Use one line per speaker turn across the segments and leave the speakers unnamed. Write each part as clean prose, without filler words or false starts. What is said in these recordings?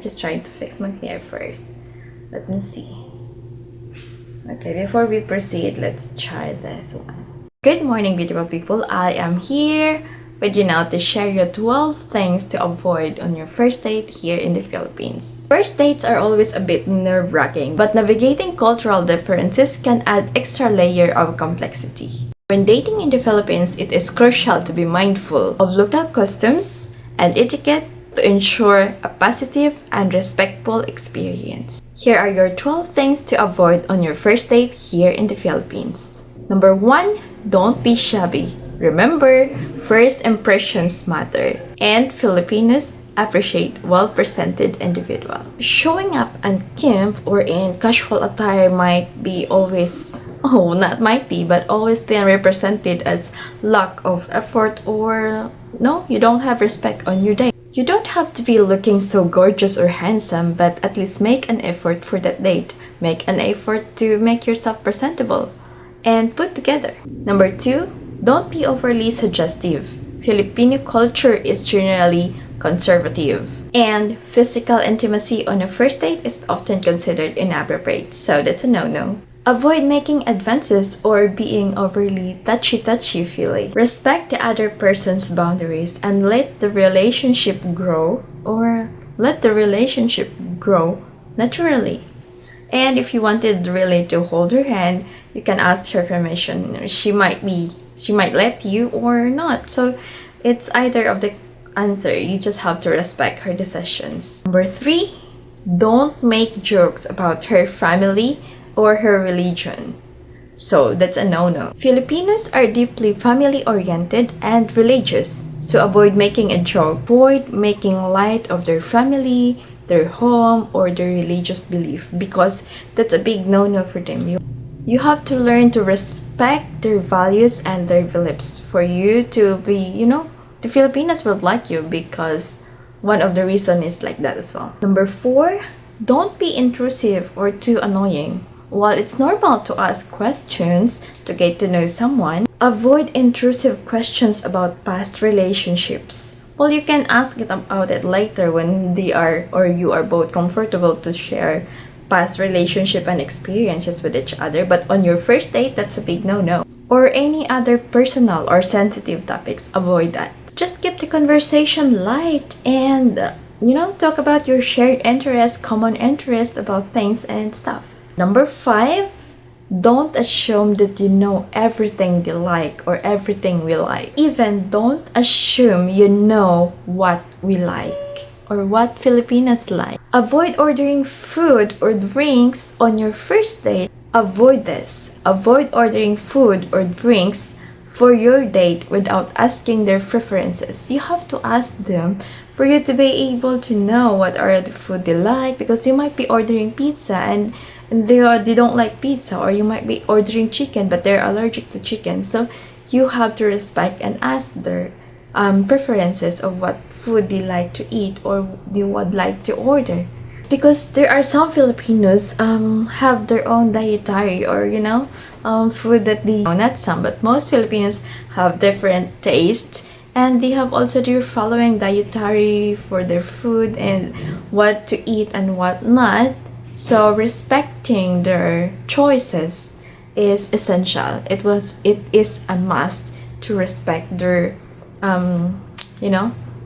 Just trying to fix my hair first. Let me see. Okay, before we proceed, let's try this one. Good morning, beautiful people. I am here with you now to share you 12 things to avoid on your first date here in the Philippines. First dates are always a bit nerve-wracking, but navigating cultural differences can add extra layer of complexity. When dating in the Philippines, it is crucial to be mindful of local customs and etiquette to ensure a positive and respectful experience. Here are your 12 things to avoid on your first date here in the Philippines. Number 1, don't be shabby. Remember, first impressions matter, and Filipinos appreciate well-presented individual. Showing up unkempt or in casual attire might be always, not might be, but always being represented as lack of effort or no, you don't have respect on your date. You don't have to be looking so gorgeous or handsome, but at least make an effort for that date. Make an effort to make yourself presentable and put together. Number 2, don't be overly suggestive. Filipino culture is generally conservative, and physical intimacy on a first date is often considered inappropriate, so that's a no-no. Avoid making advances or being overly touchy feely. Respect the other person's boundaries and let the relationship grow naturally. And if you wanted really to hold her hand, you can ask her permission. She might let you or not. So it's either of the answer. You just have to respect her decisions. Number 3, don't make jokes about her family or her religion. So that's a no-no. Filipinos are deeply family-oriented and religious, so avoid making a joke. Avoid making light of their family, their home, or their religious belief, because that's a big no-no for them. You have to learn to respect their values and their beliefs for you to be, the Filipinos will like you, because one of the reasons is like that as well. Number 4, don't be intrusive or too annoying. While it's normal to ask questions to get to know someone, avoid intrusive questions about past relationships. Well, you can ask it about it later when they are or you are both comfortable to share past relationship and experiences with each other, but on your first date, that's a big no-no. Or any other personal or sensitive topics, avoid that. Just keep the conversation light and, talk about your shared interests, common interests about things and stuff. Number 5, don't assume that you know everything they like or everything we like. Even don't assume you know what we like or what Filipinas like. Avoid ordering food or drinks on your first date. Avoid this. Avoid ordering food or drinks for your date without asking their preferences. You have to ask them for you to be able to know what are the food they like, because you might be ordering pizza and they don't like pizza, or you might be ordering chicken but they're allergic to chicken. So you have to respect and ask their preferences of what food they like to eat or they would like to order, because there are some Filipinos have their own dietary or food that they, not some, but most Filipinos have different tastes, and they have also their following dietary for their food and what to eat and what not. So respecting their choices is essential. It is a must to respect their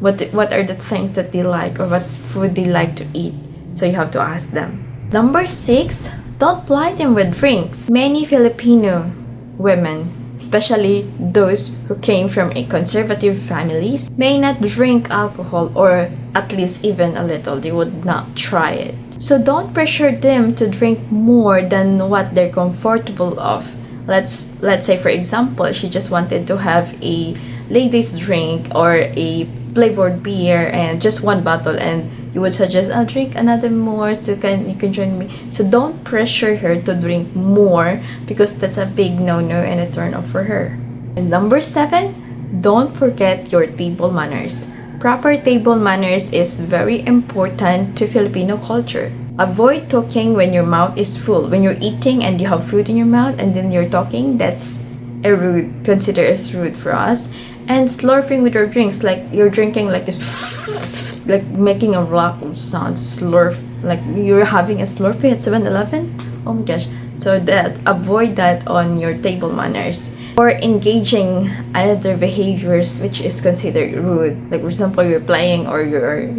what are the things that they like or what food they like to eat. So you have to ask them. Number 6, don't ply them with drinks. Many Filipino women, especially those who came from a conservative families, may not drink alcohol, or at least even a little. They would not try it. So don't pressure them to drink more than what they're comfortable of. Let's say, for example, she just wanted to have a ladies drink or a flavored beer and just one bottle, and you would suggest, I'll drink another more so you can join me. So don't pressure her to drink more, because that's a big no-no and a turn off for her. And number 7, don't forget your table manners. Proper table manners is very important to Filipino culture. Avoid talking when your mouth is full. When you're eating and you have food in your mouth and then you're talking, that's considered as rude for us. And slurping with your drinks, like you're drinking like this like making a lot of sounds, slurp, like you're having a slurpee at 7-Eleven. Oh my gosh. So that avoid that on your table manners. Or engaging other behaviors which is considered rude. Like for example, you're playing or you're,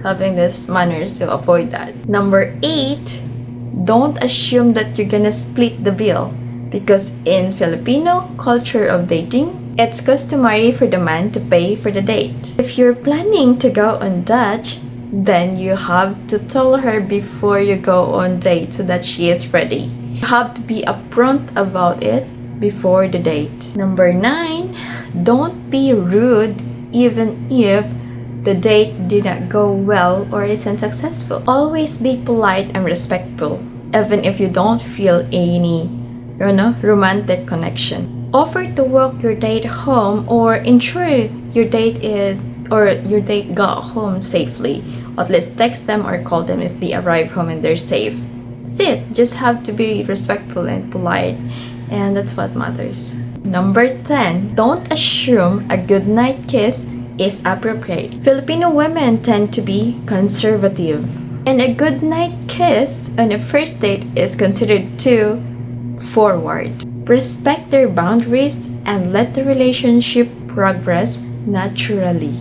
having this manners, to avoid that. Number 8, don't assume that you're gonna split the bill, because in Filipino culture of dating, it's customary for the man to pay for the date. If you're planning to go on Dutch, then you have to tell her before you go on date so that she is ready. You have to be upfront about it before the date. Number 9, don't be rude even if the date did not go well or isn't successful. Always be polite and respectful, even if you don't feel any, romantic connection. Offer to walk your date home or ensure your date got home safely. At least text them or call them if they arrive home and they're safe. That's it. Just have to be respectful and polite, and that's what matters. Number 10, don't assume a goodnight kiss is appropriate. Filipino women tend to be conservative, and a goodnight kiss on a first date is considered too forward. Respect their boundaries and let the relationship progress naturally.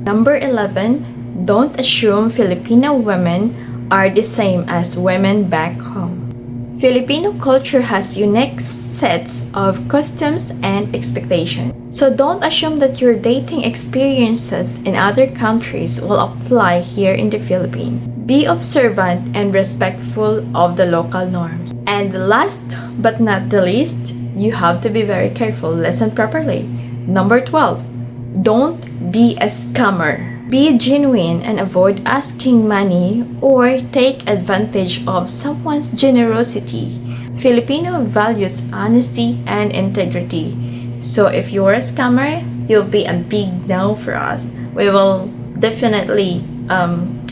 Number 11, don't assume Filipino women are the same as women back home. Filipino culture has unique sets of customs and expectations. So don't assume that your dating experiences in other countries will apply here in the Philippines. Be observant and respectful of the local norms. And last but not the least, you have to be very careful. Listen properly. Number 12, don't be a scammer. Be genuine and avoid asking money or take advantage of someone's generosity. Filipino values honesty and integrity. So if you're a scammer, you'll be a big no for us. We will definitely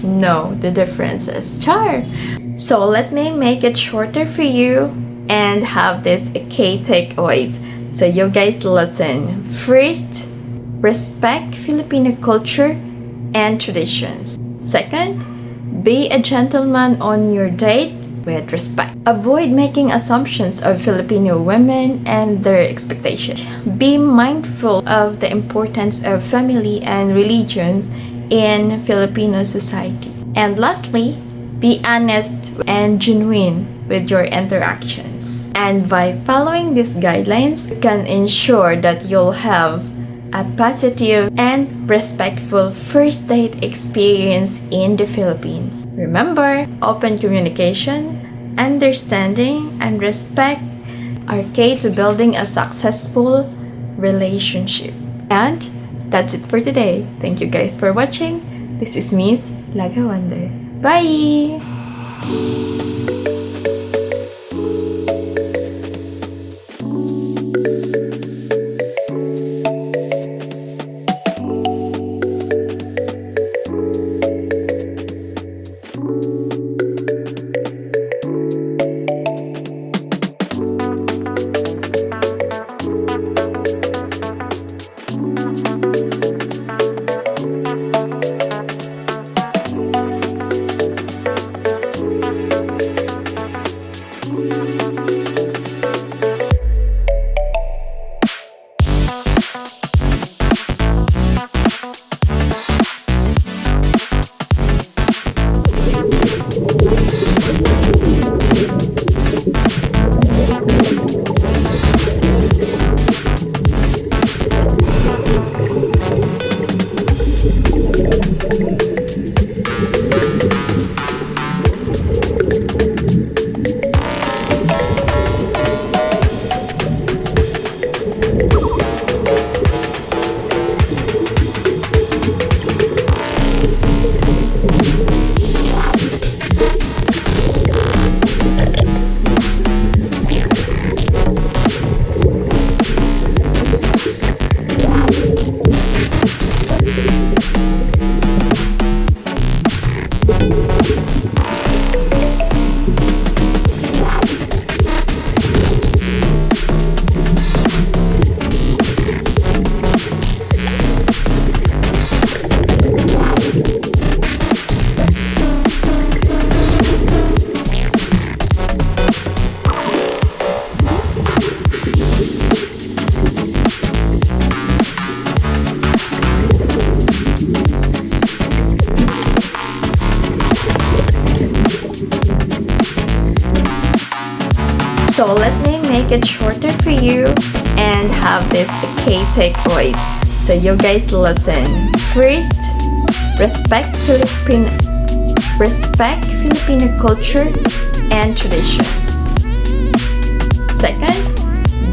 know the differences. Char! So let me make it shorter for you and have this key takeaways. So you guys listen. First, respect Filipino culture and traditions. Second, be a gentleman on your date with respect. Avoid making assumptions of Filipino women and their expectations. Be mindful of the importance of family and religions in Filipino society. And lastly, be honest and genuine with your interactions. And by following these guidelines, you can ensure that you'll have a positive and respectful first date experience in the Philippines. Remember, open communication, understanding, and respect are key to building a successful relationship. And that's it for today. Thank you guys for watching. This is Miss Lagawander. Bye! So let me make it shorter for you and have this key takeaways. So you guys listen. First, respect Filipino culture and traditions. Second,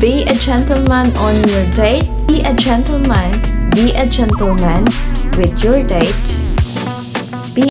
be a gentleman on your date. Be a gentleman with your date.